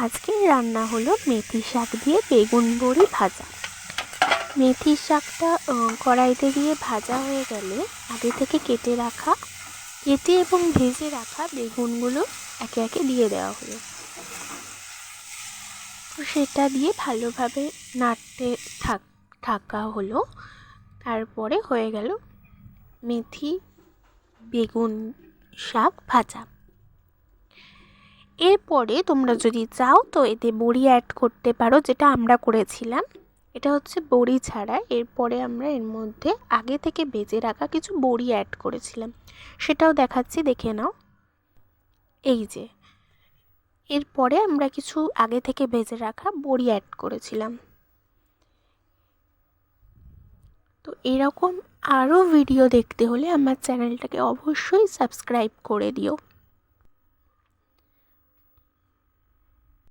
আজকের রান্না হলো মেথি শাক দিয়ে বেগুন বড়ি ভাজা। মেথি শাকটা কড়াইতে দিয়ে ভাজা হয়ে গেলে আগে থেকে কেটে এবং ভেজে রাখা বেগুনগুলো একে একে দিয়ে দেওয়া হলো। তো সেটা দিয়ে ভালোভাবে নাড়তে থাকা হলো। তারপরে হয়ে গেল মেথি বেগুন শাক ভাজা। এরপরে তোমরা যদি চাও তো এতে বড়ি অ্যাড করতে পারো, যেটা আমরা করেছিলাম। এটা হচ্ছে বড়ি ছাড়া। এরপরে আমরা এর মধ্যে আগে থেকে ভেজে রাখা কিছু বড়ি অ্যাড করেছিলাম, সেটাও দেখাচ্ছি, দেখে নাও। এই যে এরপরে আমরা কিছু আগে থেকে ভেজে রাখা বড়ি অ্যাড করেছিলাম। তো এরকম আরও ভিডিও দেখতে হলে আমার চ্যানেলটাকে অবশ্যই সাবস্ক্রাইব করে দিও।